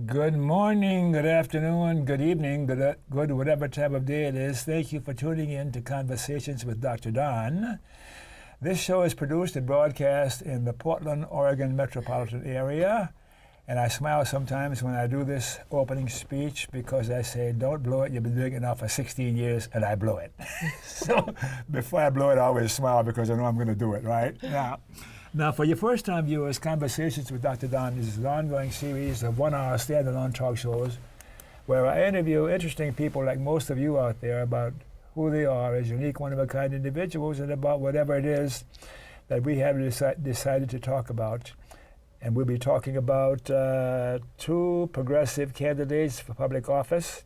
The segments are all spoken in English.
Good morning, good afternoon, good evening, good whatever time of day it is. Thank you for tuning in to Conversations with Dr. Don. This show is produced and broadcast in the Portland, Oregon metropolitan area. And I smile sometimes when I do this opening speech because I say, don't blow it. You've been doing it now for 16 years, and I blow it. So before I blow it, I always smile because I know I'm going to do it, right? Now, for your first-time viewers, Conversations with Dr. Don is an ongoing series of one-hour standalone talk shows where I interview interesting people like most of you out there about who they are as unique, one-of-a-kind individuals and about whatever it is that we have decided to talk about. And we'll be talking about two progressive candidates for public office,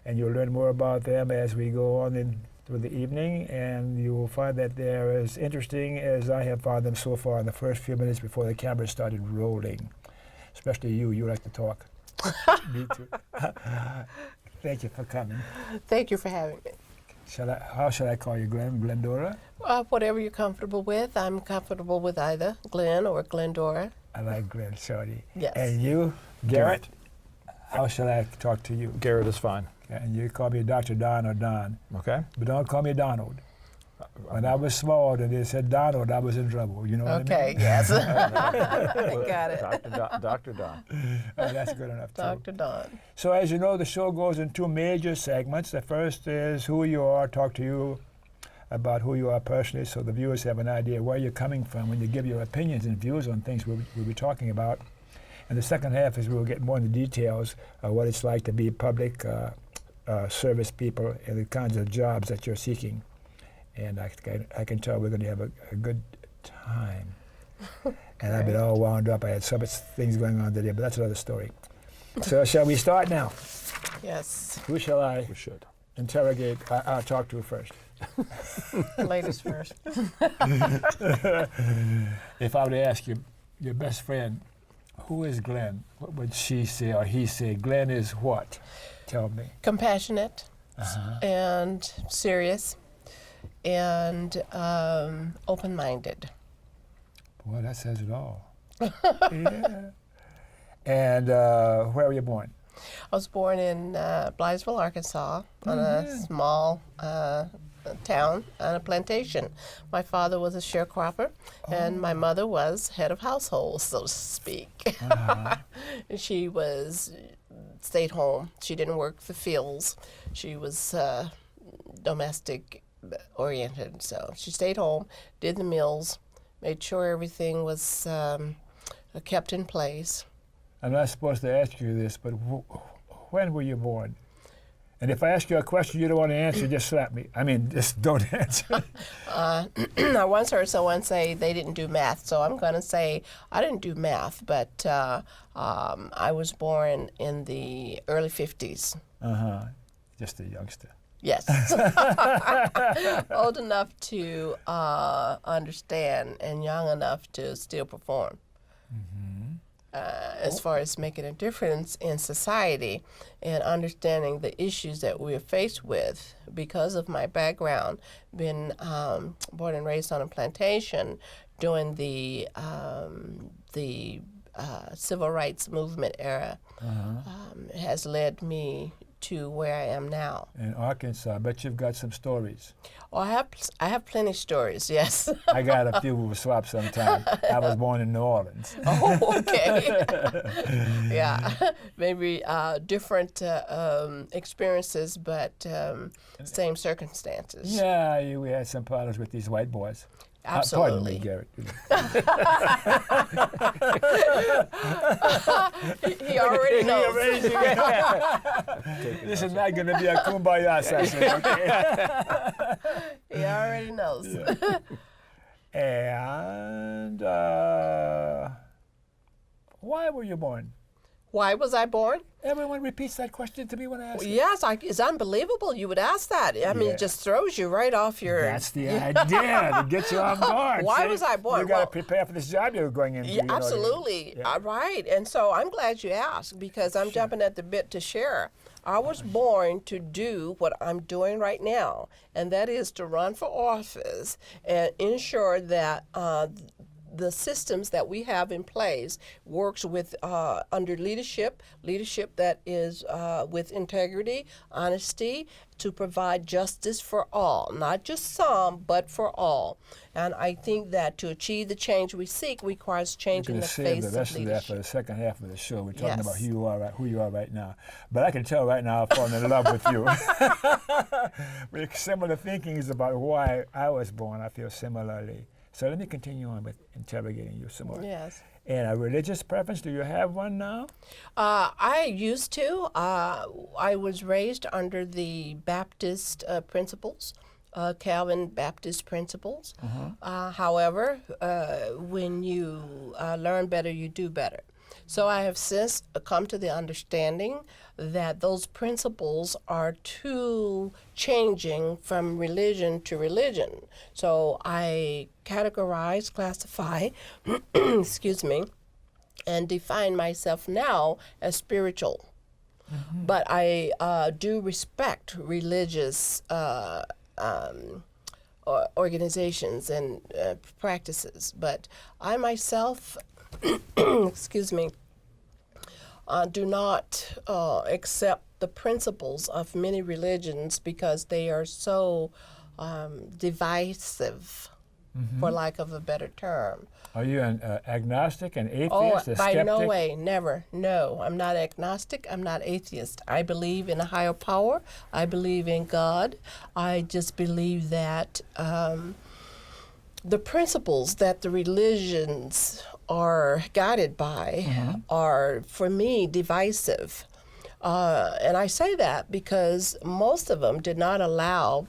and you'll learn more about them as we go on through the evening, and you will find that they're as interesting as I have found them so far in the first few minutes before the camera started rolling. Especially you like to talk. Me too. Thank you for coming. Thank you for having me. How should I call you, Glenn? Glendora? Whatever you're comfortable with. I'm comfortable with either Glenn or Glendora. I like Glenn, shorty. Yes. And you, Garrett? How shall I talk to you? Garrett is fine. And you call me Dr. Don or Don. Okay. But don't call me Donald. When I was small and they said Donald, I was in trouble. You know what I mean? Okay, yes. I got it. Dr. Don. That's good enough, too. Dr. Don. So as you know, the show goes in two major segments. The first is who you are, talk to you about who you are personally so the viewers have an idea where you're coming from when you give your opinions and views on things we'll be talking about. And the second half is we'll get more into details of what it's like to be public service people and the kinds of jobs that you're seeking. And I can tell we're going to have a good time. And I've been all wound up. I had so much things going on today, but that's another story. So shall we start now? Yes. Who shall I We should. interrogate, talk to first? Ladies first. If I were to ask you, your best friend, who is Glenn? What would she say or he say? Glenn is what? Tell me. Compassionate and serious and open-minded. Boy, that says it all. Yeah. And where were you born? I was born in Blytheville, Arkansas, on a small town on a plantation. My father was a sharecropper, and my mother was head of household, so to speak. She stayed home. She didn't work the fields. She was domestic oriented, so she stayed home, did the meals, made sure everything was kept in place. I'm not supposed to ask you this, but when were you born? And if I ask you a question you don't want to answer, just slap me. I mean, just don't answer. I once heard someone say they didn't do math, so I'm going to say I didn't do math, but I was born in the early 50s. Just a youngster. Yes. Old enough to understand and young enough to still perform. As far as making a difference in society and understanding the issues that we're faced with because of my background, being born and raised on a plantation during the civil rights movement era, has led me to where I am now. In Arkansas, I bet you've got some stories. Oh, I have plenty of stories, yes. I got a few we will swap sometime. I was born in New Orleans. Oh, okay. Yeah, maybe different experiences, but same circumstances. Yeah, we had some problems with these white boys. Absolutely. Pardon me, Garrett. He already knows. This is not going to be a kumbaya session, okay? He already knows. Yeah. And why were you born? Why was I born? Everyone repeats that question to me when I ask it. Yes, it's unbelievable you would ask that. I mean, it just throws you right off your... That's the idea, to get you on board. Why see? was I born? You got to prepare for this job you're going into. Yeah, you know, absolutely. Right. And so I'm glad you asked because I'm jumping at the bit to share. I was born to do what I'm doing right now, and that is to run for office and ensure that the systems that we have in place works with under leadership that is with integrity, honesty, to provide justice for all, not just some, but for all. And I think that to achieve the change we seek requires change in the face the rest of of that for leadership. the second half of the show. We're talking Yes. about who you are right now. But I can tell right now I've fallen in love with you. With similar thinkings about why I was born, I feel similarly. So let me continue on with interrogating you some more. Yes. And a religious preference, do you have one now? I used to. I was raised under the Baptist principles, Calvin Baptist principles. However, when you learn better, you do better. So I have since come to the understanding that those principles are too changing from religion to religion. So I categorize, classify, excuse me, and define myself now as spiritual. But I do respect religious organizations and practices. But I myself, excuse me, do not accept the principles of many religions because they are so divisive, for lack of a better term. Are you an agnostic, an atheist, Oh, a by skeptic? no way, never. No, I'm not agnostic. I'm not atheist. I believe in a higher power. I believe in God. I just believe that the principles that the religions are guided by are, for me, divisive. And I say that because most of them did not allow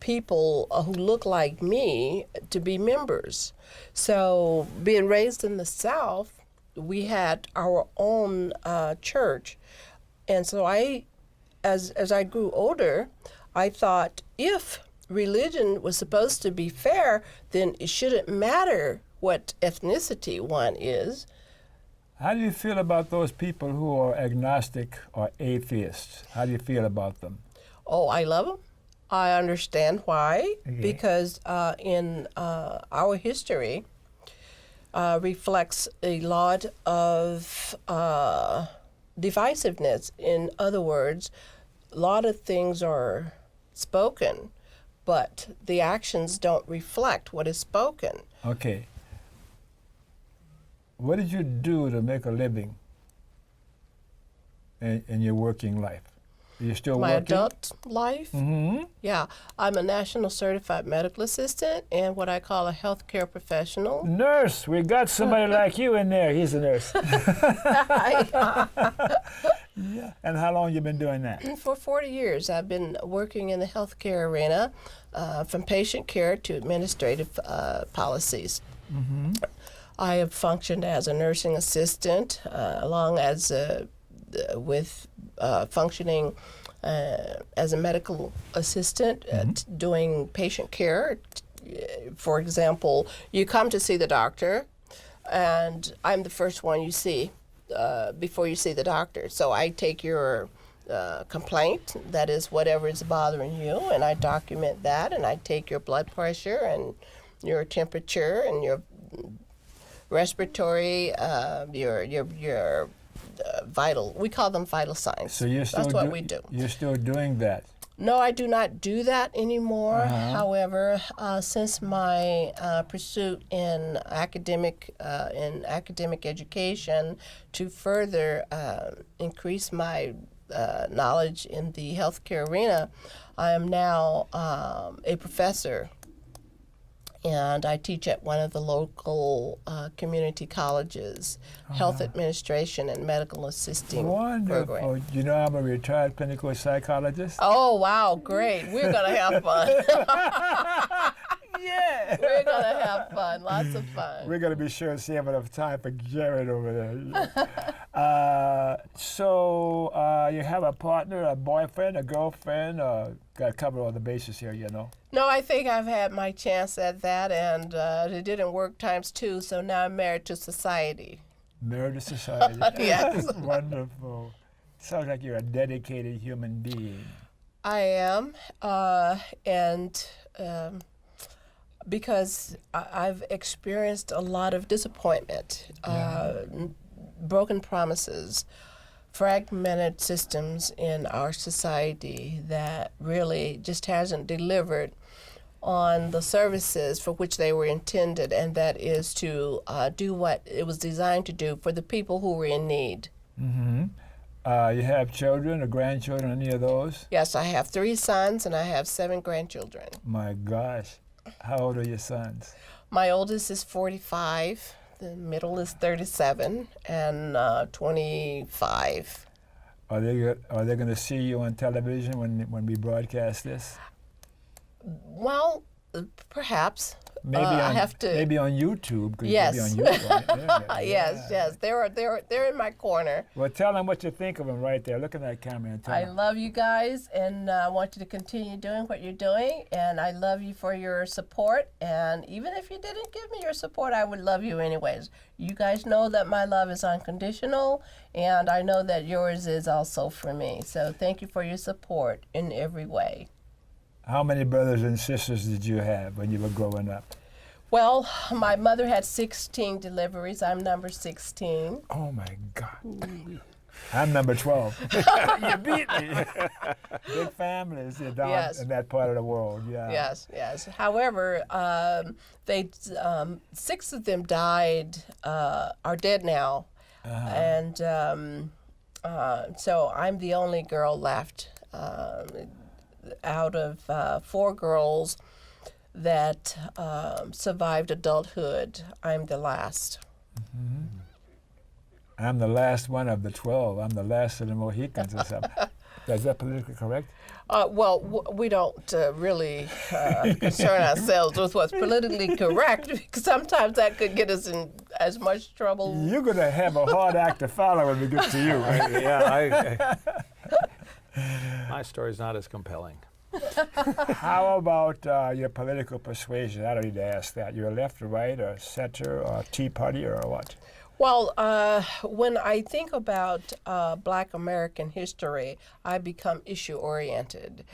people who look like me to be members. So being raised in the South, we had our own church. And so as I grew older, I thought if religion was supposed to be fair, then it shouldn't matter what ethnicity one is. How do you feel about those people who are agnostic or atheists? How do you feel about them? Oh, I love them. I understand why, Okay. because in our history reflects a lot of divisiveness. In other words, a lot of things are spoken, but the actions don't reflect what is spoken. Okay. What did you do to make a living in your working life? Are you still My working? adult life, yeah, I'm a national certified medical assistant and what I call a healthcare professional. Nurse. We got somebody like you in there. He's a nurse. Yeah. And how long you been doing that? For 40 years, I've been working in the healthcare arena, from patient care to administrative policies. I have functioned as a nursing assistant, along as with functioning as a medical assistant, doing patient care. For example, you come to see the doctor, and I'm the first one you see before you see the doctor. So I take your complaint, that is whatever is bothering you, and I document that, and I take your blood pressure and your temperature and your respiratory, your vital, we call them vital signs. So you're still That's what we do. You're still doing that. No, I do not do that anymore. However, since my pursuit in academic education to further increase my knowledge in the healthcare arena, I am now a professor, and I teach at one of the local community colleges, health administration and medical assisting Wonderful. program. You know, I'm a retired clinical psychologist. Oh, wow, great. We're going to have fun. Yeah. We're going to have fun, lots of fun. We're going to be sure to save enough time for Jared over there. So you have a partner, a boyfriend, a girlfriend? Got to cover all the bases here, you know. No, I think I've had my chance at that, and it didn't work times two, so now I'm married to society. Married to society. Yes. Wonderful. Sounds like you're a dedicated human being. I am, and Because I've experienced a lot of disappointment, broken promises, fragmented systems in our society that really just hasn't delivered on the services for which they were intended, and that is to do what it was designed to do for the people who were in need. Mm-hmm. You have children or grandchildren, any of those? Yes, I have 3 sons and I have 7 grandchildren. My gosh. How old are your sons? My oldest is 45, the middle is 37, and 25. Are they going to see you on television when we broadcast this? Well, perhaps. Maybe I on have to. maybe on YouTube. 'Cause Yes. you'll be on YouTube, right? Yeah. Yes. They're in my corner. Well, tell them what you think of them right there. Look at that camera and tell I them. love you guys, and I want you to continue doing what you're doing. And I love you for your support. And even if you didn't give me your support, I would love you anyways. You guys know that my love is unconditional, and I know that yours is also for me. So thank you for your support in every way. How many brothers and sisters did you have when you were growing up? Well, my mother had 16 deliveries. I'm number 16. Oh, my God. I'm number 12. You beat me. Big families down Yes. in that part of the world, yeah. Yes. However, 6 of them died, are dead now. And so I'm the only girl left out of 4 girls that survived adulthood. I'm the last. Mm-hmm. I'm the last one of the 12. I'm the last of the Mohicans or something. Is that politically correct? We don't really concern ourselves with what's politically correct, because sometimes that could get us in as much trouble. You're going to have a hard act to follow when we get to you. My story's not as compelling. How about your political persuasion? I don't need to ask that. You're left or right or center or Tea Party or what? Well, when I think about Black American history, I become issue-oriented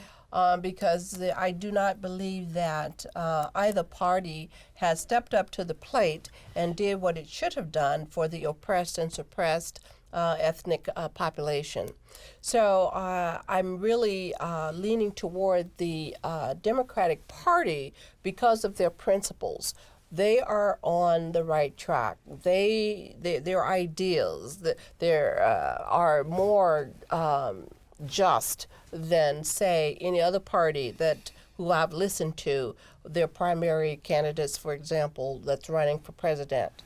because I do not believe that either party has stepped up to the plate and did what it should have done for the oppressed and suppressed ethnic population. So I'm really leaning toward the Democratic Party because of their principles. They are on the right track. Their ideas are more just than, say, any other party who I've listened to. Their primary candidates, for example, that's running for president.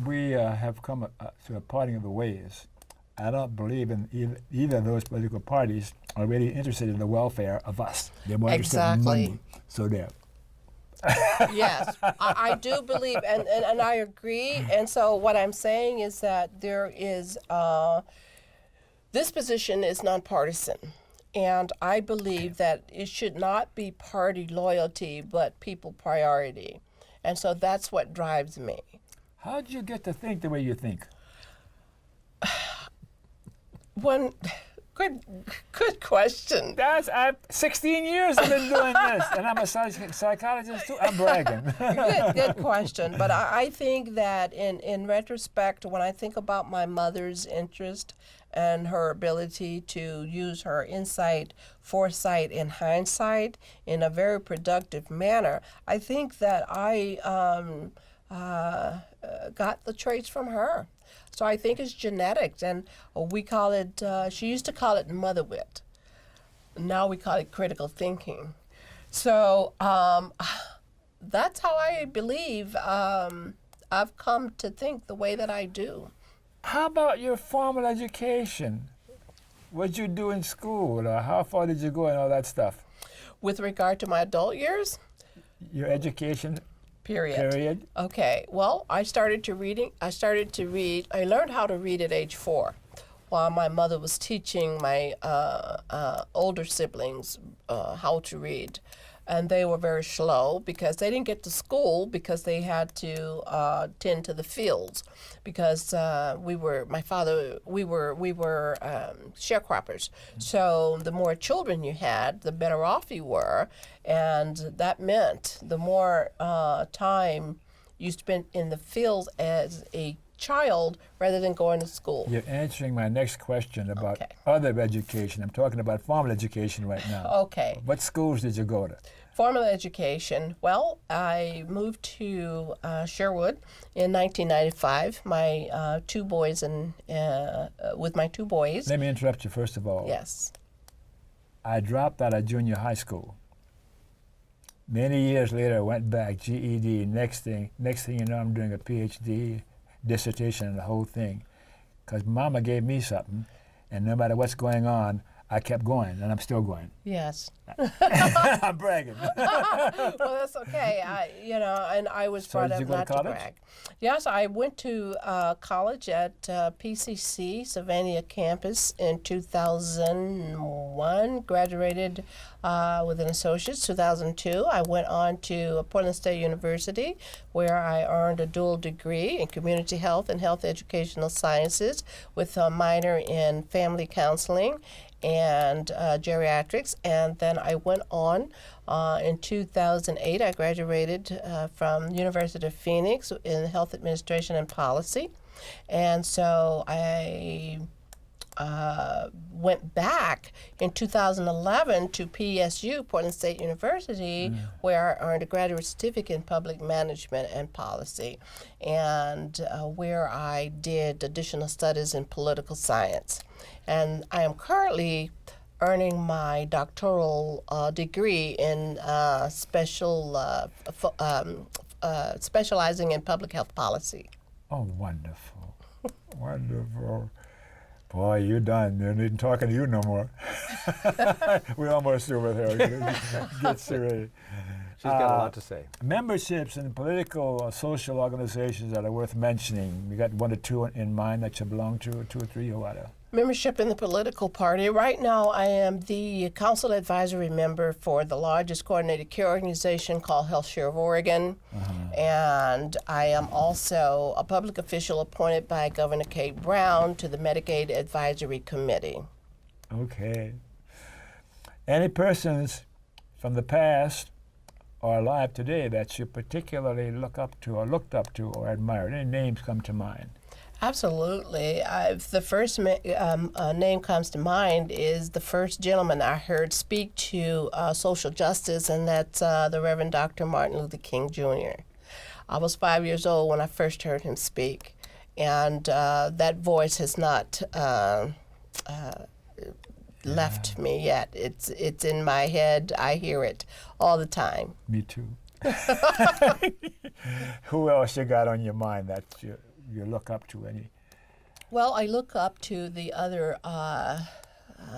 We have come to a parting of the ways. I don't believe in either of those political parties are really interested in the welfare of us. They're more interested in money. So there. Yes, I do believe, and I agree. And so what I'm saying is that there is, this position is nonpartisan. And I believe that it should not be party loyalty, but people priority. And so that's what drives me. How did you get to think the way you think? Good question. I've 16 years I've been doing this, and I'm a psychologist too. I'm bragging. Good question. But I think that in retrospect, when I think about my mother's interest and her ability to use her insight, foresight, and hindsight in a very productive manner, I think that I got the traits from her. So I think it's genetics, and we call it, she used to call it mother wit. Now we call it critical thinking. So that's how I believe I've come to think the way that I do. How about your formal education? What did you do in school? Or how far did you go and all that stuff? With regard to my adult years? Your education Period. Okay. Well, I learned how to read at age 4 while my mother was teaching my older siblings how to read. and they were very slow because they didn't get to school because they had to tend to the fields because we were sharecroppers. So the more children you had, the better off you were, and that meant the more time you spent in the fields as a child rather than going to school. You're answering my next question about Okay. other education. I'm talking about formal education right now. Okay. What schools did you go to? Formal education. Well, I moved to Sherwood in 1995. My two boys with my two boys. Let me interrupt you first of all. Yes. I dropped out of junior high school. Many years later, I went back, GED. Next thing you know, I'm doing a PhD, dissertation, and the whole thing. Because Mama gave me something, and no matter what's going on, I kept going, and I'm still going. Yes. I'm bragging. Well, that's okay. And I was So brought did up you go to not to college? brag. Yes, I went to college at PCC, Savannah campus in 2001, graduated with an associate's. 2002, I went on to Portland State University, where I earned a dual degree in community health and health educational sciences with a minor in family counseling and geriatrics, and then I went on in 2008. I graduated from University of Phoenix in health administration and policy, and so I went back in 2011 to PSU, Portland State University, where I earned a graduate certificate in public management and policy, and where I did additional studies in political science. And I am currently earning my doctoral degree in specializing in public health policy. Oh, wonderful. Wonderful. Boy, you're done. They ain't talking to you no more. We're almost through with her. Get serious. She's got a lot to say. Memberships in political or social organizations that are worth mentioning. You got one or two in mind that you belong to, or two or three, or what? Membership in the political party. Right now, I am the council advisory member for the largest coordinated care organization called Health Share of Oregon. And I am also a public official appointed by Governor Kate Brown to the Medicaid Advisory Committee. Okay. Any persons from the past or alive today that you particularly look up to or looked up to or admired? Any names come to mind? Absolutely. The first name comes to mind is the first gentleman I heard speak to social justice, and that's the Reverend Dr. Martin Luther King Jr. I was 5 years old when I first heard him speak, and that voice has not left me yet. It's in my head. I hear it all the time. Me too. Who else you got on your mind that you look up to? Any? Well, I look up to the other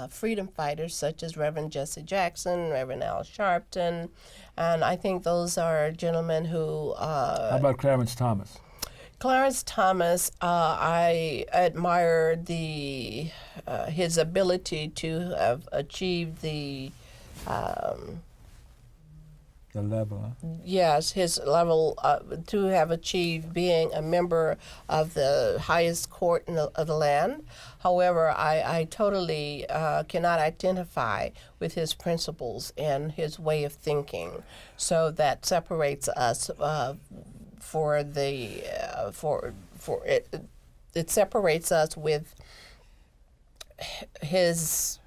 freedom fighters such as Reverend Jesse Jackson, Reverend Al Sharpton, and I think those are gentlemen who... How about Clarence Thomas? Clarence Thomas, I admire his ability to have achieved the level, huh? Yes, his level to have achieved being a member of the highest court of the land. However, I totally cannot identify with his principles and his way of thinking. So that separates us it separates us with his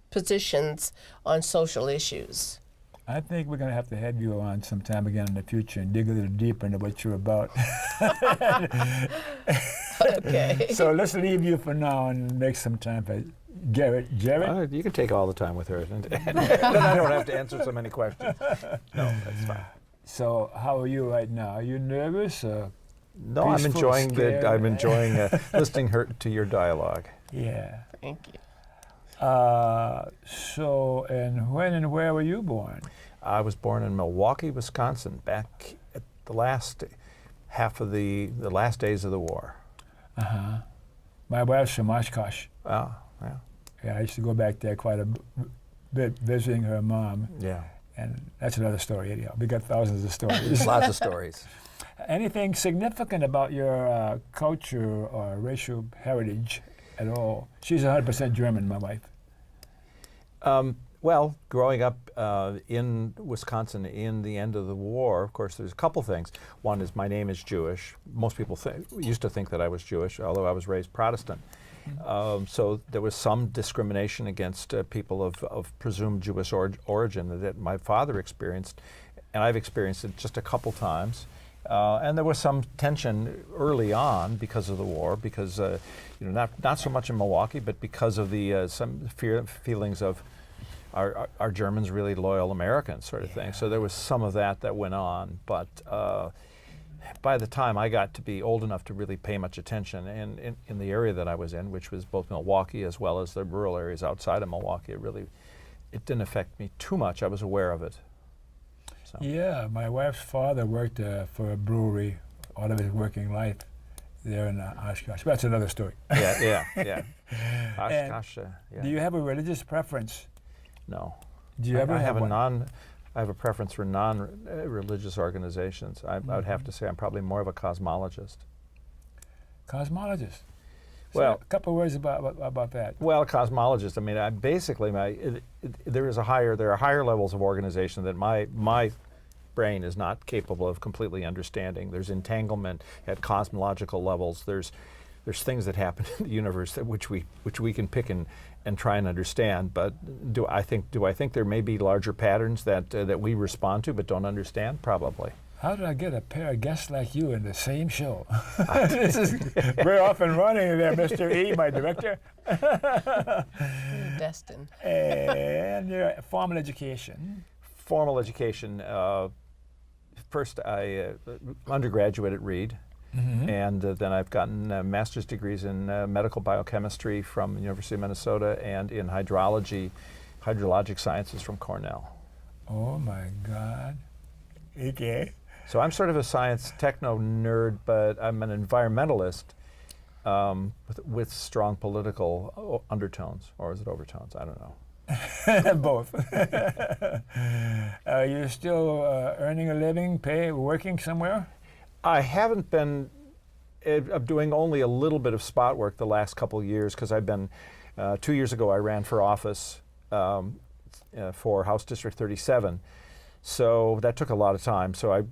positions on social issues. I think we're going to have to have you on sometime again in the future and dig a little deeper into what you're about. Okay. So let's leave you for now and make some time for Jared. You can take all the time with her, and then I don't have to answer so many questions. No, that's fine. So how are you right now? Are you nervous? No, I'm Peaceful, enjoying scared? I'm enjoying listening to your dialogue. Yeah. Thank you. So, and when and where were you born? I was born in Milwaukee, Wisconsin, back at the last half of the last days of the war. Uh-huh. My wife's from Oshkosh. Oh, yeah. Yeah, I used to go back there quite a bit visiting her mom. Yeah. And that's another story. Anyhow, we got thousands of stories. Lots of stories. Anything significant about your culture or racial heritage at all? She's 100% German, my wife. Well, growing up in Wisconsin in the end of the war, of course, there's a couple things. One is my name is Jewish. Most people used to think that I was Jewish, although I was raised Protestant. So there was some discrimination against people of presumed Jewish origin that my father experienced, and I've experienced it just a couple times. And there was some tension early on because of the war, because not so much in Milwaukee, but because of the some feelings of are Germans really loyal Americans sort of thing. So there was some of that went on, but by the time I got to be old enough to really pay much attention, and in the area that I was in, which was both Milwaukee as well as the rural areas outside of Milwaukee, it didn't affect me too much. I was aware of it. So. Yeah, my wife's father worked for a brewery all of his working life there in Oshkosh. That's another story. Yeah. Oshkosh, yeah. Do you have a religious preference? No. Do you ever have one? I have a preference for non-religious organizations. I would have to say I'm probably more of a cosmologist. Cosmologist. Well, a couple of words about that. Well, cosmologist. I mean, there are higher levels of organization that my brain is not capable of completely understanding. There's entanglement at cosmological levels. There's things that happen in the universe which we can pick and try and understand. But do I think there may be larger patterns that we respond to but don't understand? Probably. How did I get a pair of guests like you in the same show? We're off and running there, Mr. E, my director. You're destined. And your formal education. Formal education. First, I undergraduate at Reed. Mm-hmm. And then I've gotten master's degrees in medical biochemistry from the University of Minnesota and in hydrologic sciences from Cornell. Oh my God. Okay. So I'm sort of a science techno nerd, but I'm an environmentalist with strong political undertones, or is it overtones? I don't know. Both. Are you still earning a living, working somewhere? I haven't been doing only a little bit of spot work the last couple of years because I've been, 2 years ago I ran for office for House District 37. So that took a lot of time. So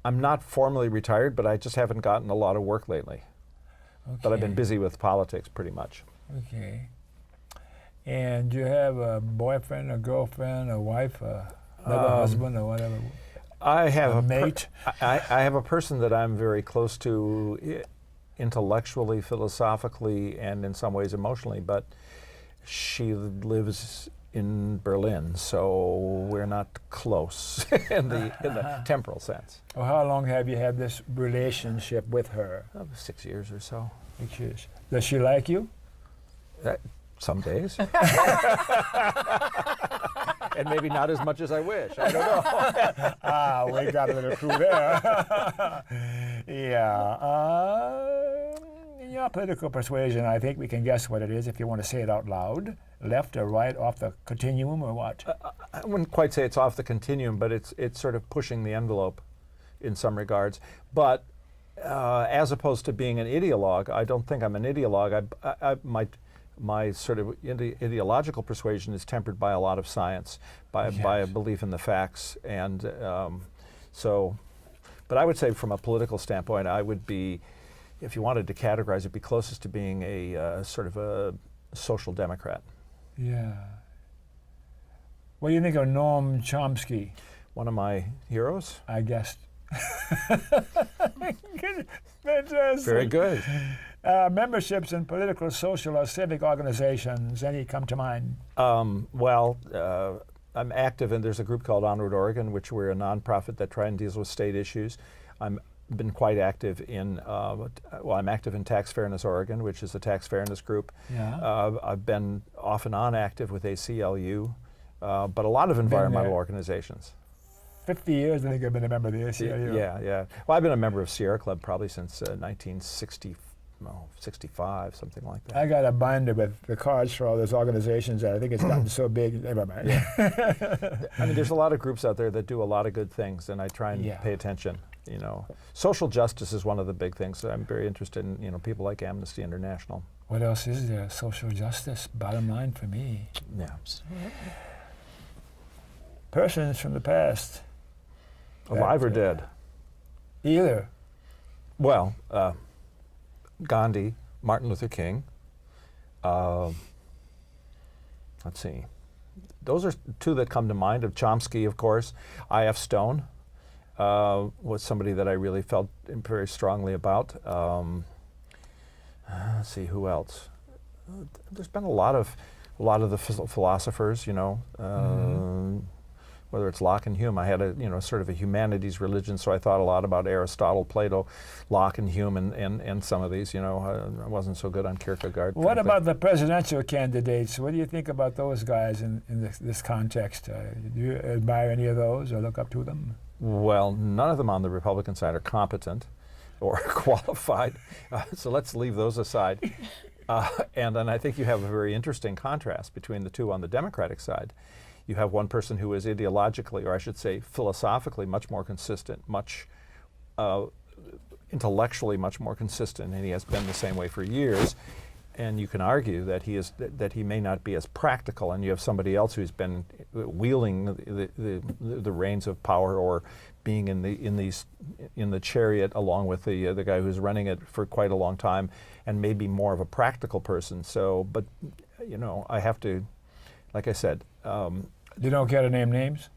I'm not formally retired, but I just haven't gotten a lot of work lately. Okay. But I've been busy with politics pretty much. Okay. And do you have a boyfriend, a girlfriend, a wife, another husband, or whatever? I have a mate. I have a person that I'm very close to intellectually, philosophically, and in some ways emotionally, but she lives in Berlin, so we're not close in the temporal sense. Well, how long have you had this relationship with her? 6 years or so. 6 years. Does she like you? Some days. And maybe not as much as I wish. I don't know. We got a little clue there. Yeah. In your political persuasion, I think we can guess what it is if you want to say it out loud. Left or right, off the continuum, or what? I wouldn't quite say it's off the continuum, but it's sort of pushing the envelope in some regards. But as opposed to being an ideologue, I don't think I'm an ideologue. My sort of ideological persuasion is tempered by a lot of science, by a belief in the facts, and but I would say from a political standpoint, I would be, if you wanted to categorize it, be closest to being a sort of a social democrat. Yeah. What do you think of Noam Chomsky? One of my heroes? I guessed. Fantastic. Very good. Memberships in political, social, or civic organizations, any come to mind? I'm active, and there's a group called Onward Oregon, which we're a nonprofit that try and deals with state issues. I've been quite active in, I'm active in Tax Fairness Oregon, which is a tax fairness group. Yeah. I've been off and on active with ACLU, but a lot of environmental organizations. 50 years, I think I've been a member of the ACLU. Yeah. Well, I've been a member of Sierra Club probably since 1960. 65, something like that. I got a binder with the cards for all those organizations that I think it's gotten so big. Never mind. I mean, there's a lot of groups out there that do a lot of good things, and I try and pay attention. You know, social justice is one of the big things. So I'm very interested in, you know, people like Amnesty International. What else is there? Social justice, bottom line for me. Yeah. Persons from the past. Alive or dead? Either. Well, Gandhi, Martin Luther King. Let's see. Those are two that come to mind. Of Chomsky, of course. I.F. Stone was somebody that I really felt very strongly about. Let's see, who else? There's been a lot of the philosophers, you know. Whether it's Locke and Hume. I had a, you know, sort of a humanities religion, so I thought a lot about Aristotle, Plato, Locke and Hume, and some of these, you know. I wasn't so good on Kierkegaard. What about the presidential candidates? What do you think about those guys in this context? Do you admire any of those or look up to them? Well, none of them on the Republican side are competent or qualified, so let's leave those aside. And then I think you have a very interesting contrast between the two on the Democratic side. You have one person who is ideologically, or I should say philosophically, much more consistent, much intellectually much more consistent, and he has been the same way for years. And you can argue that he may not be as practical, and you have somebody else who's been wielding the reins of power, or being in the chariot along with the guy who's running it for quite a long time, and maybe more of a practical person. So, but you know, I have to, like I said. You don't care to name names?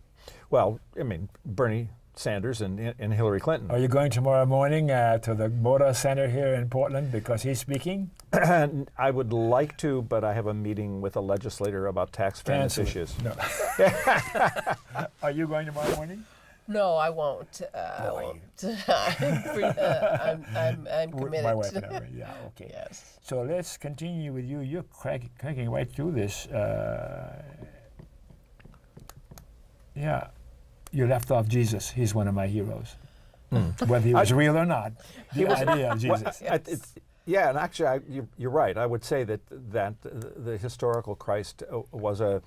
Well, I mean, Bernie Sanders and Hillary Clinton. Are you going tomorrow morning to the Motor Center here in Portland because he's speaking? I would like to, but I have a meeting with a legislator about tax fairness issues. No. Are you going tomorrow morning? No, I won't. I'm committed. My wife and I, yeah, okay. Yes. So let's continue with you. You're cracking right through this. Yeah, you left off Jesus. He's one of my heroes. Whether he was real or not, the idea of Jesus. Yeah, and actually, you're right. I would say that the historical Christ was a,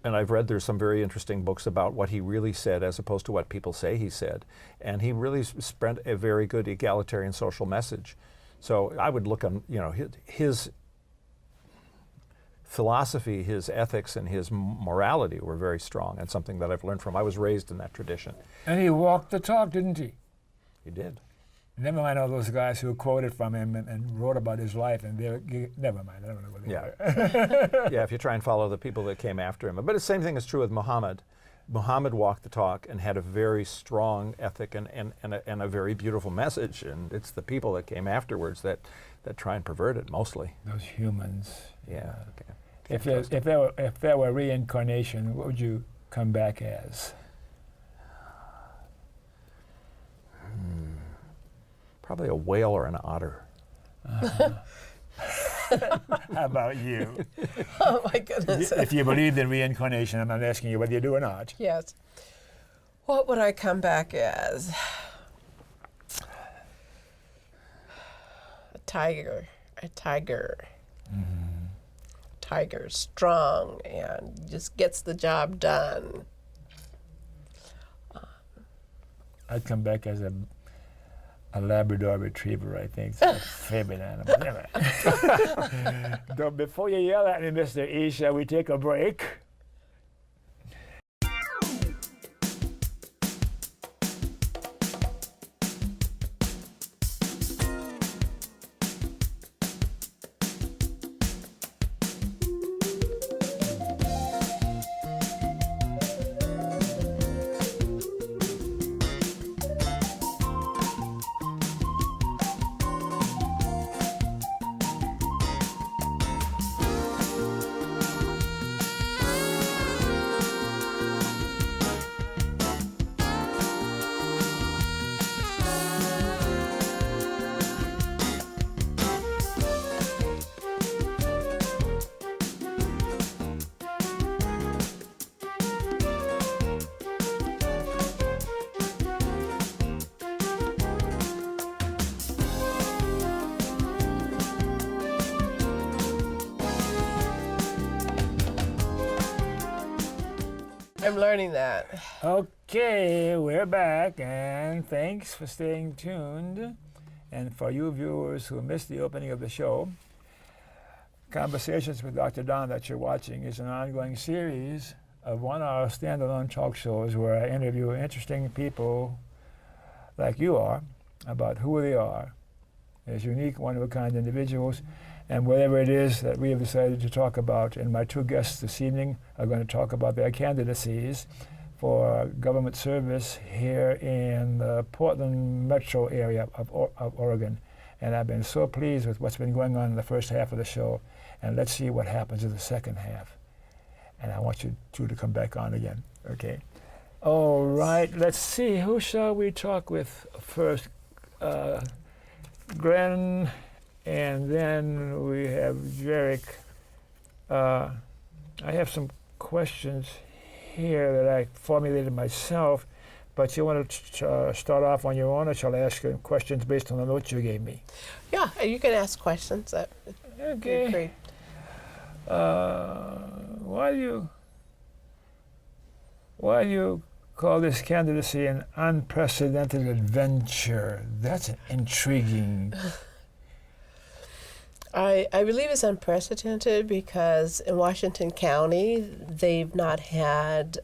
and I've read there's some very interesting books about what he really said as opposed to what people say he said, and he really spread a very good egalitarian social message. So I would look on, you know, his philosophy, his ethics, and his morality were very strong, and something that I've learned from. I was raised in that tradition. And he walked the talk, didn't he? He did. Never mind all those guys who quoted from him and wrote about his life, and never mind. I don't know what they were. Yeah, if you try and follow the people that came after him. But the same thing is true with Muhammad. Muhammad walked the talk and had a very strong ethic and a very beautiful message, and it's the people that came afterwards that try and pervert it mostly. Those humans. Yeah. Okay. If there were reincarnation, what would you come back as? Probably a whale or an otter. How about you? Oh my goodness. If you believed in reincarnation, I'm not asking you whether you do or not. Yes. What would I come back as? A tiger. A tiger. Tiger, strong and just gets the job done. I'd come back as a Labrador Retriever, I think. It's my favorite animal. Though before you yell at me, Mr. E, shall we take a break? I'm learning that. Okay, we're back, and thanks for staying tuned. And for you viewers who missed the opening of the show, Conversations with Dr. Don that you're watching is an ongoing series of 1-hour standalone talk shows where I interview interesting people like you are about who they are as unique, one-of-a-kind individuals, and whatever it is that we have decided to talk about. And my two guests this evening are going to talk about their candidacies for government service here in the Portland metro area of Oregon. And I've been so pleased with what's been going on in the first half of the show. And let's see what happens in the second half. And I want you two to come back on again, okay? All right, let's see. Who shall we talk with first? Glenn, and then we have Jarek. I have some questions here that I formulated myself, but you want to start off on your own, or shall I ask you questions based on the notes you gave me? Yeah, you can ask questions. Okay. Great. Why do you call this candidacy an unprecedented adventure? That's intriguing. I believe it's unprecedented because in Washington County, they've not had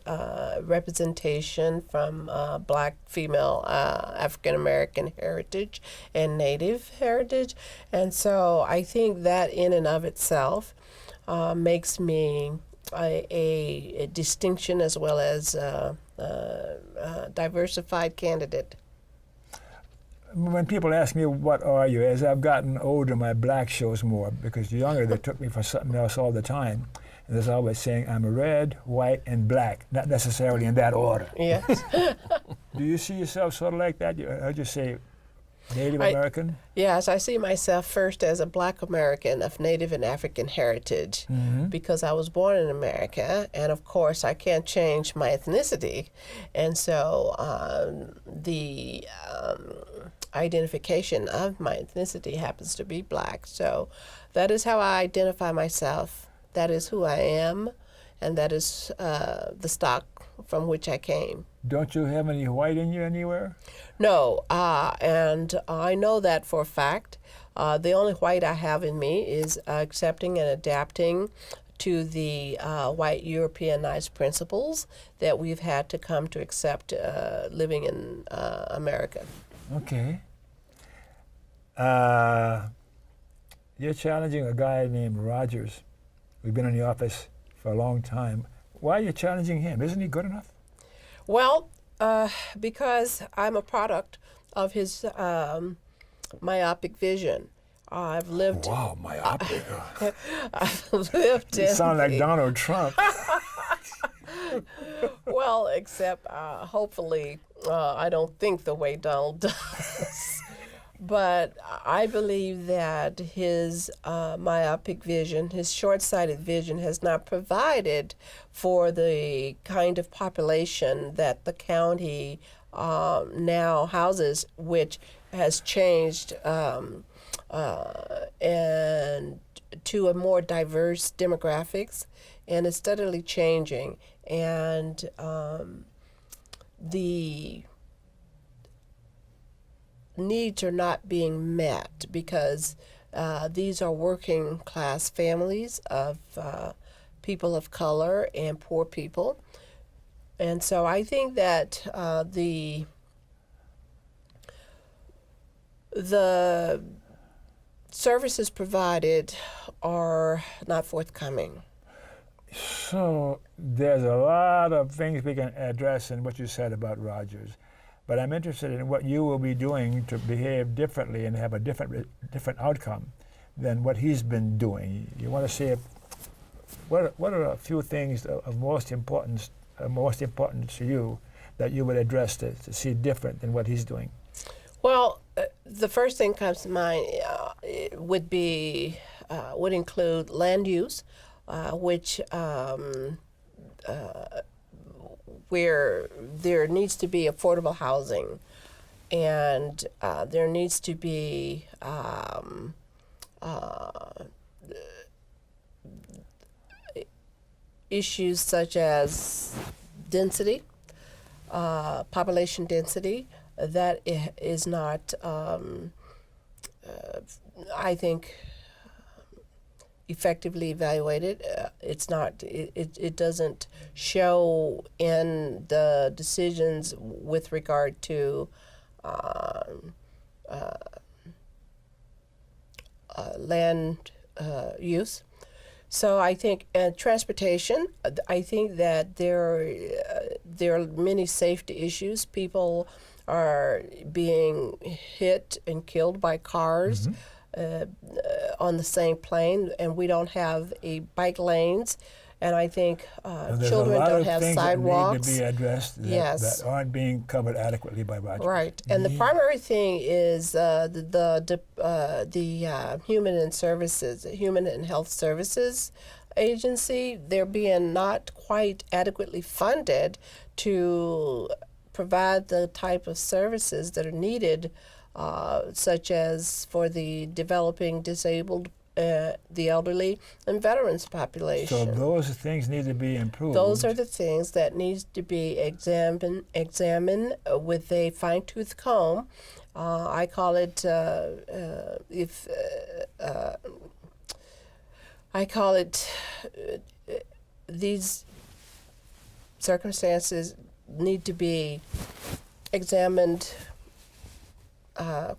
representation from Black, female, African American heritage and Native heritage. And so I think that in and of itself makes me a distinction as well as diversified candidate. When people ask me, what are you? As I've gotten older, my black shows more, because younger, they took me for something else all the time. And there's always saying, I'm red, white, and black, not necessarily in that order. Yes. Do you see yourself sort of like that? I heard you say Native American? Yes, I see myself first as a Black American of Native and African heritage because I was born in America, and of course I can't change my ethnicity. And so the identification of my ethnicity happens to be Black. So that is how I identify myself. That is who I am, and that is the stock from which I came. Don't you have any white in you anywhere? No, and I know that for a fact. The only white I have in me is accepting and adapting to the white Europeanized principles that we've had to come to accept living in America. Okay. You're challenging a guy named Rogers. We've been in the office for a long time. Why are you challenging him? Isn't he good enough? Well, because I'm a product of his myopic vision. I've lived. Wow, myopic. I've lived in. You sound like Donald Trump. Well, except hopefully I don't think the way Donald does. But I believe that his myopic vision, his short-sighted vision, has not provided for the kind of population that the county now houses, which has changed and to a more diverse demographics, and is steadily changing. And the needs are not being met because these are working class families of people of color and poor people. And so I think that the services provided are not forthcoming. So there's a lot of things we can address in what you said about Rogers. But I'm interested in what you will be doing to behave differently and have a different outcome than what he's been doing. You want to see what are a few things of most importance to you that you would address to see different than what he's doing? Well, the first thing comes to mind would include land use, which where there needs to be affordable housing, and there needs to be issues such as density, population density, that is not, I think, effectively evaluated. It's not. It doesn't show in the decisions with regard to land use. So I think transportation. I think that there are many safety issues. People are being hit and killed by cars on the same plane, and we don't have bike lanes. And I think children don't have sidewalks. There's a lot of things that need to be addressed that aren't being covered adequately by budget. Right, and the primary thing is the Human and Health Services Agency. They're being not quite adequately funded to provide the type of services that are needed, such as for the developing, disabled, the elderly, and veterans population. So those things need to be improved. Those are the things that needs to be examined with a fine-tooth comb. I call it these circumstances need to be examined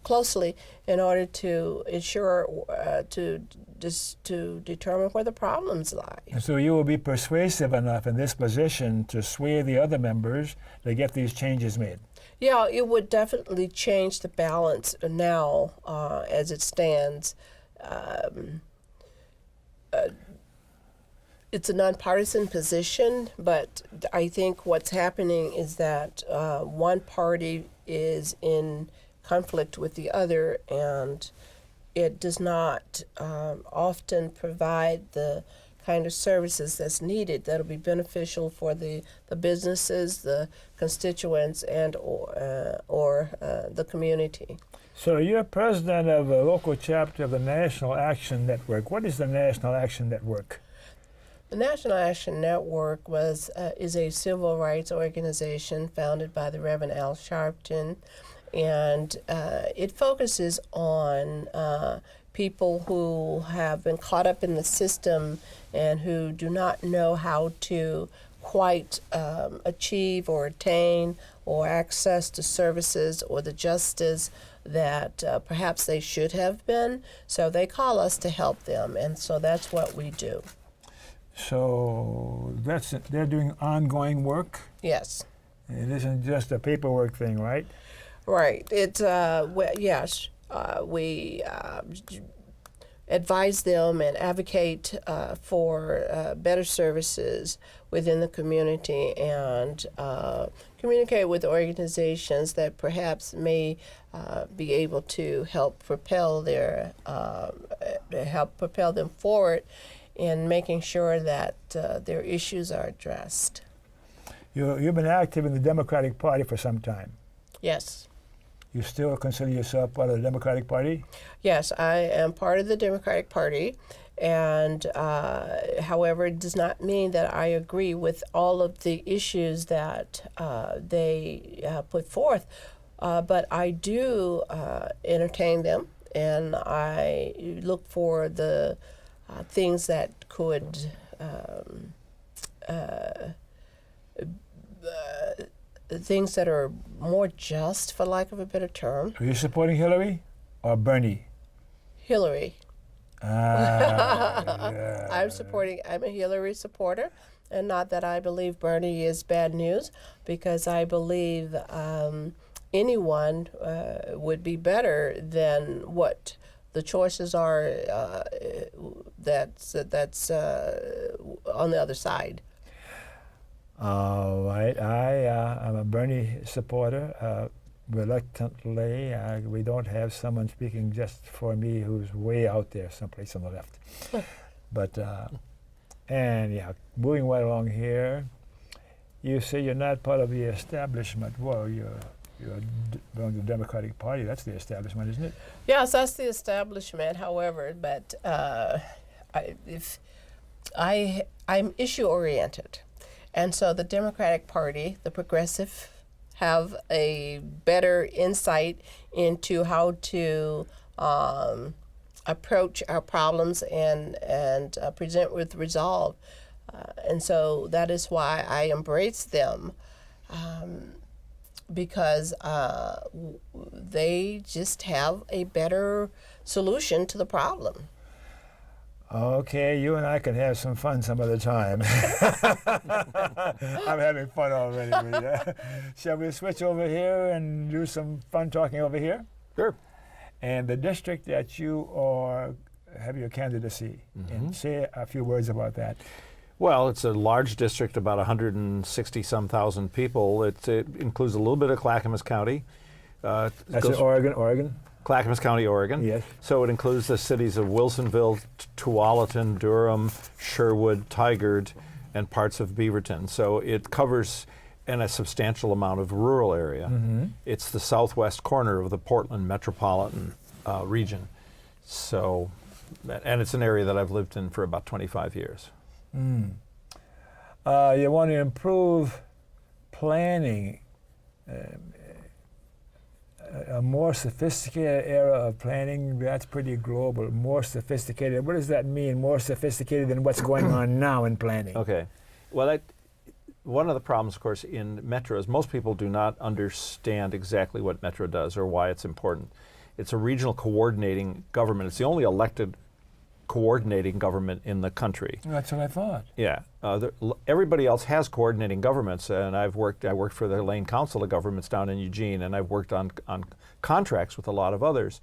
closely in order to ensure to determine where the problems lie. And so you will be persuasive enough in this position to sway the other members to get these changes made. Yeah, it would definitely change the balance now as it stands. It's a nonpartisan position, but I think what's happening is that one party is in conflict with the other, and it does not often provide the kind of services that's needed that'll be beneficial for the businesses, the constituents, and or the community. So you're president of a local chapter of the National Action Network. What is the National Action Network? The National Action Network is a civil rights organization founded by the Reverend Al Sharpton, and it focuses on people who have been caught up in the system and who do not know how to quite achieve or attain or access the services or the justice that perhaps they should have been. So they call us to help them, and so that's what we do. So they're doing ongoing work? Yes. It isn't just a paperwork thing, right? Right. It's yes. We advise them and advocate for better services within the community, and communicate with organizations that perhaps may be able to help propel them forward in making sure that their issues are addressed. You've been active in the Democratic Party for some time. Yes. You still consider yourself part of the Democratic Party? Yes, I am part of the Democratic Party, and however, it does not mean that I agree with all of the issues that they put forth, but I do entertain them, and I look for the things that could things that are more just, for lack of a better term. Are you supporting Hillary or Bernie? Hillary. Yeah. I'm a Hillary supporter, and not that I believe Bernie is bad news, because I believe anyone would be better than what the choices are that's on the other side. All right. I'm a Bernie supporter. Reluctantly, we don't have someone speaking just for me who's way out there someplace on the left. But, and yeah, moving right along here, you say you're not part of the establishment. Well, you're belong to the Democratic Party. That's the establishment, isn't it? Yes, that's the establishment. However, but I'm issue oriented, And so the Democratic Party, the progressive, have a better insight into how to approach our problems and present with resolve. And so that is why I embrace them, because they just have a better solution to the problem. Okay, you and I can have some fun some other time. I'm having fun already with you. Shall we switch over here and do some fun talking over here? Sure. And the district that you have your candidacy, and say a few words about that. Well, it's a large district, about 160-some thousand people. It includes a little bit of Clackamas County. That's in Oregon? Clackamas County, Oregon. Yes. So it includes the cities of Wilsonville, Tualatin, Durham, Sherwood, Tigard, and parts of Beaverton. So it covers a substantial amount of rural area. It's the southwest corner of the Portland metropolitan region. So, and it's an area that I've lived in for about 25 years. You want to improve planning, a more sophisticated era of planning. That's pretty global. More sophisticated. What does that mean? More sophisticated than what's going on now in planning? Okay. Well, one of the problems, of course, in Metro is most people do not understand exactly what Metro does or why it's important. It's a regional coordinating government. It's the only elected coordinating government in the country. That's what I thought. Yeah. Everybody else has coordinating governments, and I worked for the Lane Council of Governments down in Eugene, and I've worked on contracts with a lot of others.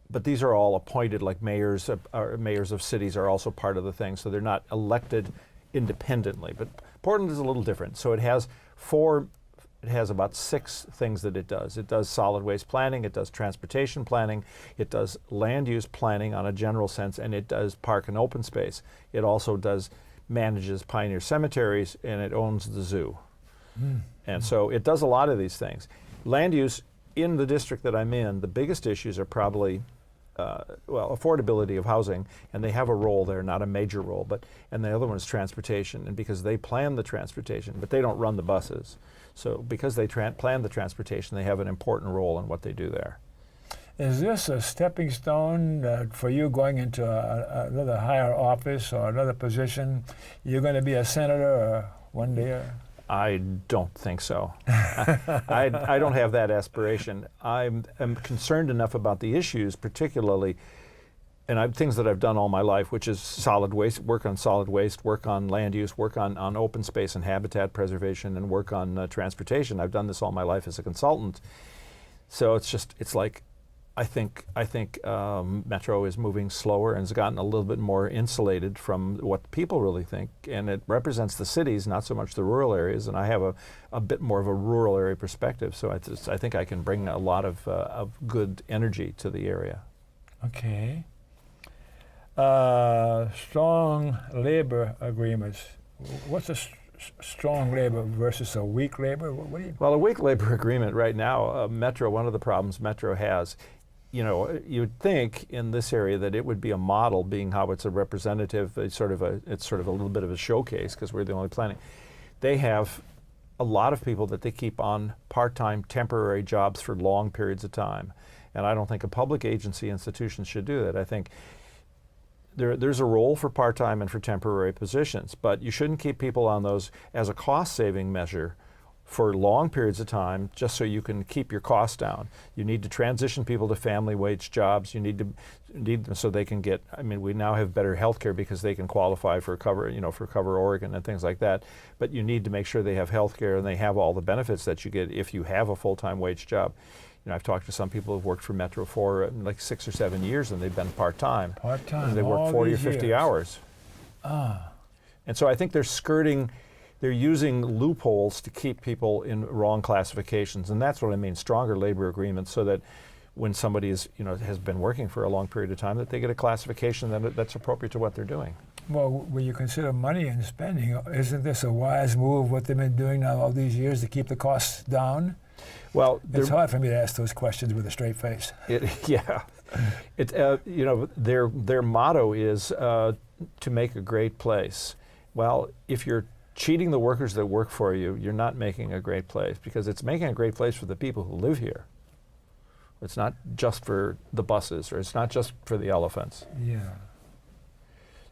But these are all appointed, like mayors of cities are also part of the thing, so they're not elected independently. But Portland is a little different. So it has about 6 things that it does. It does solid waste planning, it does transportation planning, it does land use planning on a general sense, and it does park and open space. It also manages pioneer cemeteries, and it owns the zoo. And so it does a lot of these things. Land use in the district that I'm in, the biggest issues are probably affordability of housing, and they have a role there, not a major role, and the other one is transportation, and because they plan the transportation, but they don't run the buses. So because they plan the transportation, they have an important role in what they do there. Is this a stepping stone for you going into another higher office or another position? You're going to be a senator one day? I don't think so. I don't have that aspiration. I'm concerned enough about the issues, particularly, and things that I've done all my life, which is solid waste, work on solid waste, work on land use, work on open space and habitat preservation, and work on transportation. I've done this all my life as a consultant. So it's like, I think Metro is moving slower and has gotten a little bit more insulated from what people really think, and it represents the cities, not so much the rural areas. And I have a bit more of a rural area perspective, so I think I can bring a lot of good energy to the area. Okay. Strong labor agreements. What's a strong labor versus a weak labor? What do you? Well, a weak labor agreement right now, Metro. One of the problems Metro has. You'd think in this area that it would be a model, being how it's a representative. It's sort of a little bit of a showcase because we're the only planning. They have a lot of people that they keep on part-time, temporary jobs for long periods of time, and I don't think a public agency institution should do that. I think there's a role for part-time and for temporary positions, but you shouldn't keep people on those as a cost-saving measure for long periods of time just so you can keep your costs down. You need to transition people to family wage jobs. You need them so they can get, we now have better health care because they can qualify for Cover Oregon and things like that. But you need to make sure they have health care and they have all the benefits that you get if you have a full-time wage job. I've talked to some people who've worked for Metro for like 6 or 7 years, and they've been part-time. Part-time, and they work 40 or 50 years. hours. And so I think they're using loopholes to keep people in wrong classifications, and that's what I mean, stronger labor agreements, so that when somebody has been working for a long period of time, that they get a classification that's appropriate to what they're doing. Well, when you consider money and spending, isn't this a wise move, what they've been doing now all these years to keep the costs down? Well, it's hard for me to ask those questions with a straight face. Their motto is to make a great place. Well, if you're cheating the workers that work for you, you're not making a great place, because it's making a great place for the people who live here. It's not just for the buses, or it's not just for the elephants. Yeah.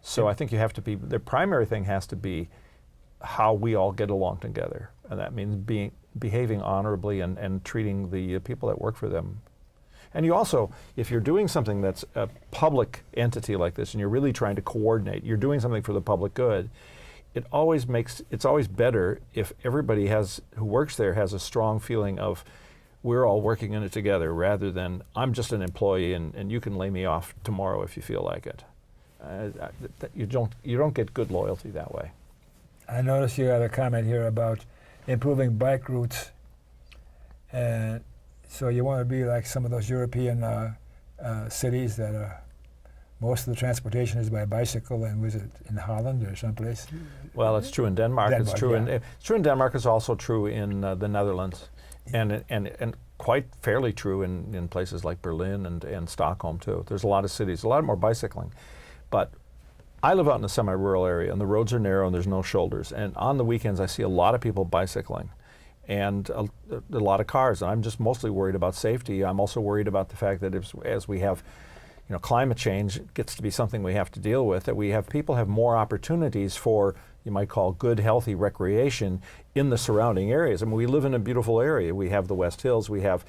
So I think you have to be, the primary thing has to be how we all get along together. And that means behaving honorably and treating the people that work for them. And you also, if you're doing something that's a public entity like this and you're really trying to coordinate, you're doing something for the public good, it's always better if everybody who works there has a strong feeling of we're all working in it together, rather than I'm just an employee and you can lay me off tomorrow if you feel like it. You don't get good loyalty that way. I noticed you had a comment here about improving bike routes, and so you want to be like some of those European cities that are, most of the transportation is by bicycle, and was it in Holland or someplace? Well, it's true in Denmark. It's true in Denmark. It's also true in the Netherlands, and quite fairly true in places like Berlin and Stockholm too. There's a lot of cities, a lot more bicycling. But I live out in a semi-rural area, and the roads are narrow and there's no shoulders. And on the weekends, I see a lot of people bicycling and a lot of cars. And I'm just mostly worried about safety. I'm also worried about the fact that as we have, climate change gets to be something we have to deal with, that people have more opportunities for, you might call, good, healthy recreation in the surrounding areas. I mean, we live in a beautiful area. We have the West Hills, we have,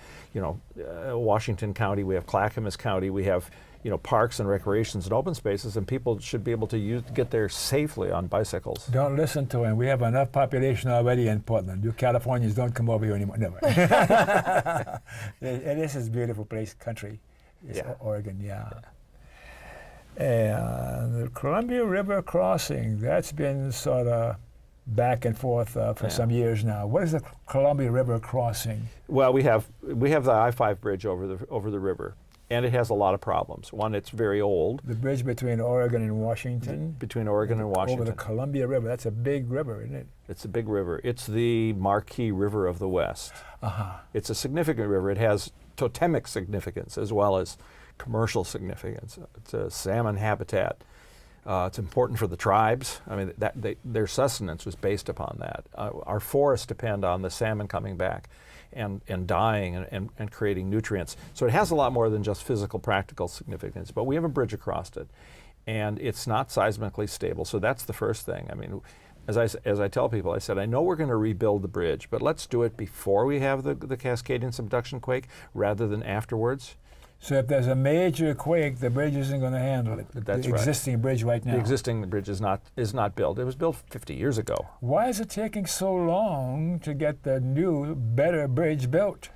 Washington County, we have Clackamas County, we have, parks and recreations and open spaces, and people should be able to get there safely on bicycles. Don't listen to him. We have enough population already in Portland. You Californians don't come over here anymore. Never. This is a beautiful place, country. It's Oregon, yeah. And the Columbia River crossing, that's been sort of back and forth for some years now. What is the Columbia River crossing? Well, we have the I-5 bridge over the river. And it has a lot of problems. One, it's very old. The bridge between Oregon and Washington? Between Oregon and Washington. Over the Columbia River. That's a big river, isn't it? It's a big river. It's the marquee river of the West. Uh-huh. It's a significant river. It has totemic significance as well as commercial significance. It's a salmon habitat. It's important for the tribes. I mean, their sustenance was based upon that. Our forests depend on the salmon coming back and dying and creating nutrients. So it has a lot more than just physical, practical significance. But we have a bridge across it, and it's not seismically stable. So that's the first thing. I mean, as I tell people, I said, I know we're going to rebuild the bridge, but let's do it before we have the Cascadian subduction quake rather than afterwards. So if there's a major quake, the bridge isn't going to handle it. That's the existing bridge right now. The existing bridge is not built. It was built 50 years ago. Why is it taking so long to get the new, better bridge built?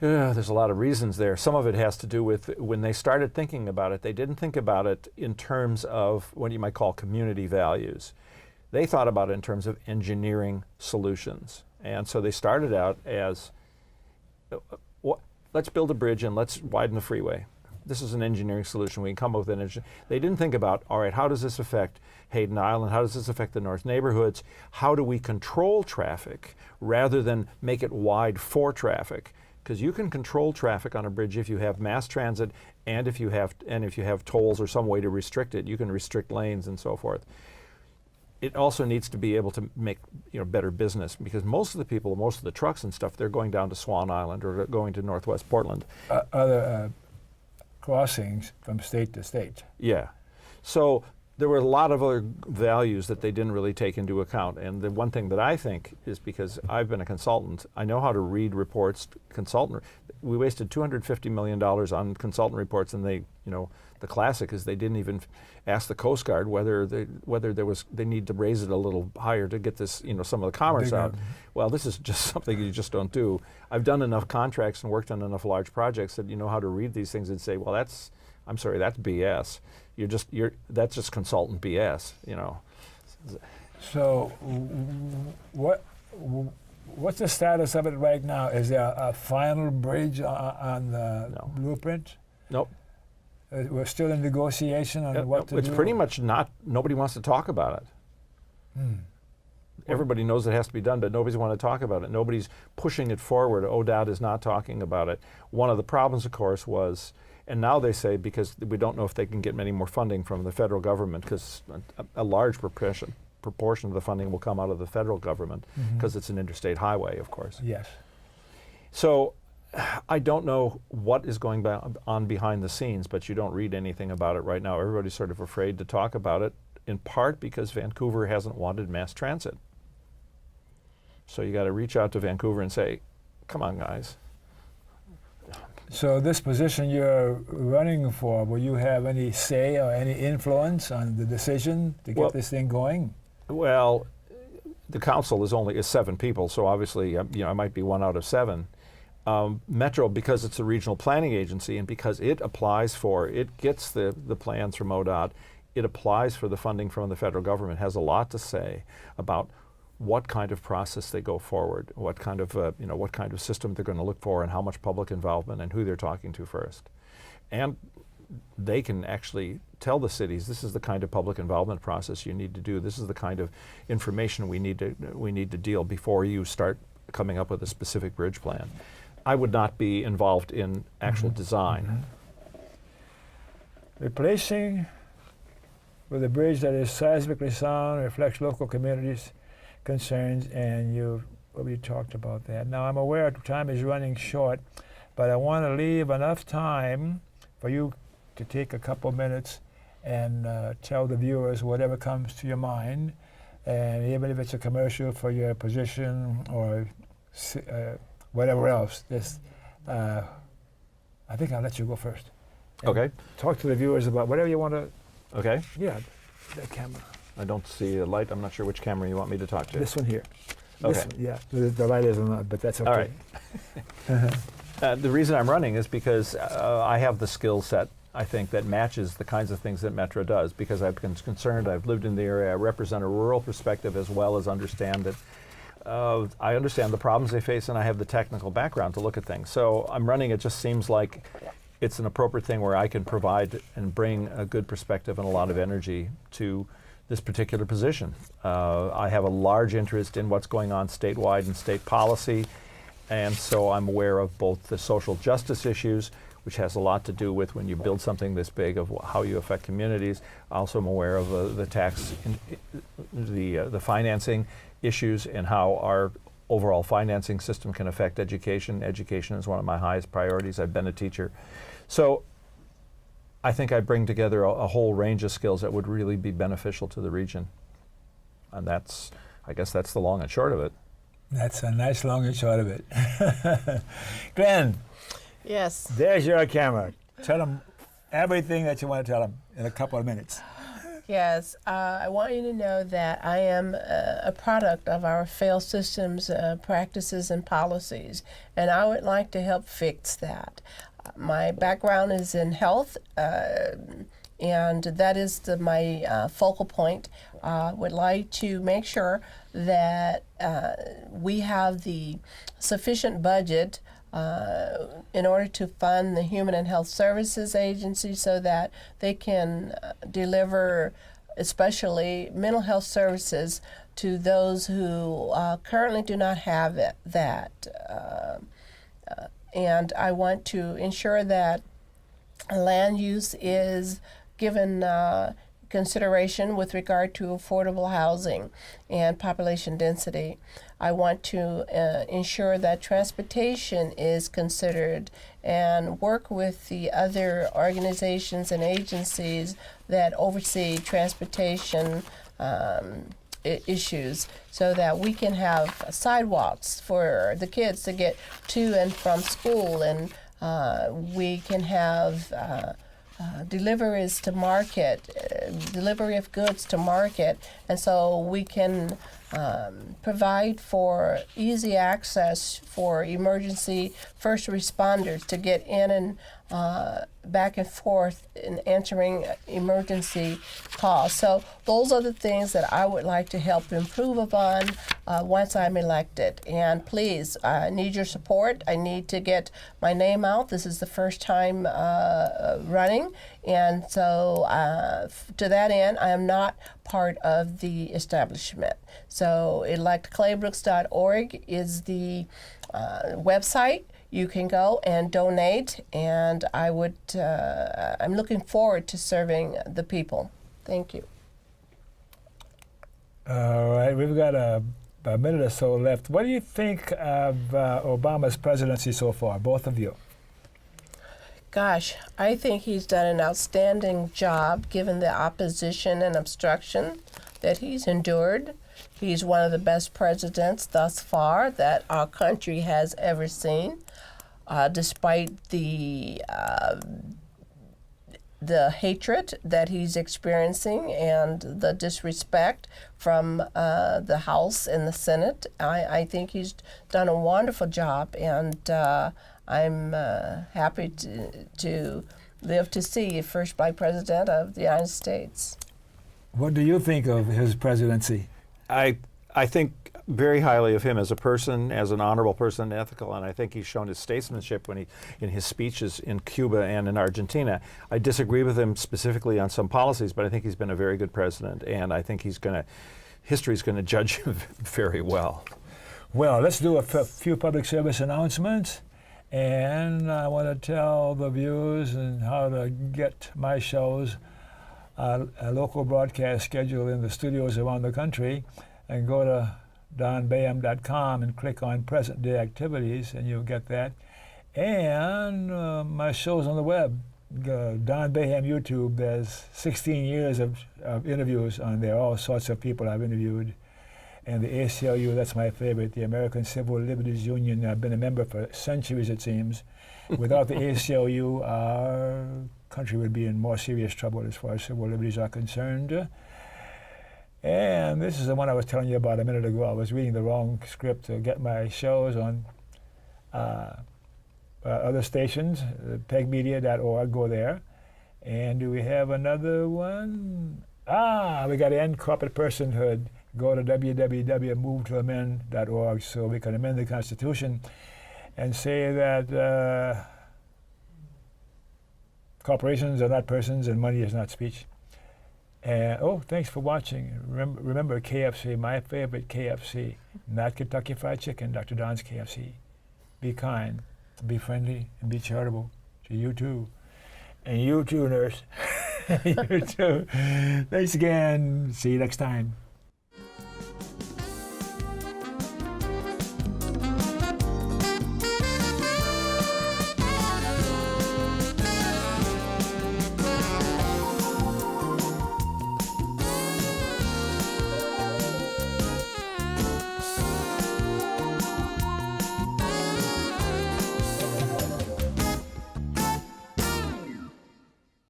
Yeah, there's a lot of reasons there. Some of it has to do with when they started thinking about it, they didn't think about it in terms of what you might call community values. They thought about it in terms of engineering solutions. And so they started out as, let's build a bridge and let's widen the freeway. This is an engineering solution. We can come up with an engineering. They didn't think about, all right, how does this affect Hayden Island? How does this affect the North neighborhoods? How do we control traffic rather than make it wide for traffic? Because you can control traffic on a bridge if you have mass transit and if you have tolls or some way to restrict it. You can restrict lanes and so forth. It also needs to be able to make better business, because most of the people, most of the trucks and stuff, they're going down to Swan Island or going to Northwest Portland. Other crossings from state to state. Yeah. So there were a lot of other values that they didn't really take into account. And the one thing that I think is, because I've been a consultant, I know how to read reports. We wasted $250 million on consultant reports, and they classic is they didn't even ask the Coast Guard whether they need to raise it a little higher to get this, some of the commerce out. Well, this is just something you just don't do. I've done enough contracts and worked on enough large projects that you know how to read these things and say, well, that's BS. That's just consultant BS, So what's the status of it right now? Is there a final bridge on the blueprint? Nope. We're still in negotiation on what to do? It's pretty much not. Nobody wants to talk about it. Everybody knows it has to be done, but nobody's want to talk about it. Nobody's pushing it forward. ODOT is not talking about it. One of the problems, of course, was, and now they say, because we don't know if they can get many more funding from the federal government, because a large proportion proportion of the funding will come out of the federal government because it's an interstate highway, of course. Yes. So I don't know what is going on behind the scenes, but you don't read anything about it right now. Everybody's sort of afraid to talk about it, in part because Vancouver hasn't wanted mass transit. So you got to reach out to Vancouver and say, come on, guys. So this position you're running for, will you have any say or any influence on the decision to get this thing going? Well, the council is 7 people, so obviously, I might be 1 out of 7. Metro, because it's a regional planning agency and because it gets the plans from ODOT, it applies for the funding from the federal government, has a lot to say about what kind of process they go forward, what kind of system they're going to look for, and how much public involvement, and who they're talking to first. And they can actually tell the cities, this is the kind of public involvement process you need to do. This is the kind of information we need to deal before you start coming up with a specific bridge plan. I would not be involved in actual design. Replacing with a bridge that is seismically sound, reflects local communities' concerns, and you already talked about that. Now, I'm aware time is running short, but I want to leave enough time for you to take a couple minutes and tell the viewers whatever comes to your mind, and even if it's a commercial for your position or whatever else. I think I'll let you go first. Okay. Talk to the viewers about whatever you want to. Okay. Yeah, that camera. I don't see a light. I'm not sure which camera you want me to talk to. This one here. Okay. This one, yeah, the light isn't on, but that's okay. All right. The reason I'm running is because I have the skill set, I think, that matches the kinds of things that Metro does, because I've been concerned, I've lived in the area, I represent a rural perspective as well as understand it. I understand the problems they face, and I have the technical background to look at things. So I'm running. It just seems like it's an appropriate thing where I can provide and bring a good perspective and a lot of energy to this particular position. I have a large interest in what's going on statewide and state policy, and so I'm aware of both the social justice issues, which has a lot to do with when you build something this big, of how you affect communities. I also am aware of the tax, the financing issues, and how our overall financing system can affect education. Education is one of my highest priorities. I've been a teacher. So I think I bring together a whole range of skills that would really be beneficial to the region. And I guess that's the long and short of it. That's a nice long and short of it. Glenn. Yes. There's your camera. Tell them everything that you want to tell them in a couple of minutes. Yes, I want you to know that I am a product of our failed systems, practices, and policies, and I would like to help fix that. My background is in health, and that is my focal point. Would like to make sure that we have the sufficient budget in order to fund the Human and Health Services Agency so that they can deliver especially mental health services to those who currently do not have that. And I want to ensure that land use is given consideration with regard to affordable housing and population density. I want to ensure that transportation is considered and work with the other organizations and agencies that oversee transportation issues so that we can have sidewalks for the kids to get to and from school, and we can have deliveries to market, delivery of goods to market, and so we can provide for easy access for emergency first responders to get in and back and forth in answering emergency calls. So those are the things that I would like to help improve upon once I'm elected. And please, I need your support. I need to get my name out. This is the first time running. And so to that end, I am not part of the establishment. So electclaybrooks.org is the website. You can go and donate, and I'm looking forward to serving the people. Thank you. All right, we've got a minute or so left. What do you think of Obama's presidency so far, both of you? Gosh, I think he's done an outstanding job given the opposition and obstruction that he's endured. He's one of the best presidents thus far that our country has ever seen, despite the hatred that he's experiencing and the disrespect from the House and the Senate. I think he's done a wonderful job, and I'm happy to live to see first Black president of the United States. What do you think of his presidency? I think very highly of him as a person, as an honorable person, ethical, and I think he's shown his statesmanship when in his speeches in Cuba and in Argentina. I disagree with him specifically on some policies, but I think he's been a very good president, and I think history's going to judge him very well. Well, let's do a few public service announcements. And I want to tell the viewers and how to get my shows, a local broadcast schedule in the studios around the country, and go to donbaham.com and click on present day activities, and you'll get that. And my shows on the web, Don Baham YouTube, there's 16 years of interviews on there, all sorts of people I've interviewed. And the ACLU, that's my favorite, the American Civil Liberties Union. I've been a member for centuries, it seems. Without the ACLU, our country would be in more serious trouble as far as civil liberties are concerned. And this is the one I was telling you about a minute ago. I was reading the wrong script to get my shows on other stations, pegmedia.org, go there. And do we have another one? We got to end corporate personhood. Go to www.movetoamend.org so we can amend the Constitution and say that corporations are not persons and money is not speech. And thanks for watching. Remember KFC, my favorite KFC, not Kentucky Fried Chicken, Dr. Don's KFC. Be kind, be friendly, and be charitable to you too. And you too, nurse. You too. Thanks again. See you next time.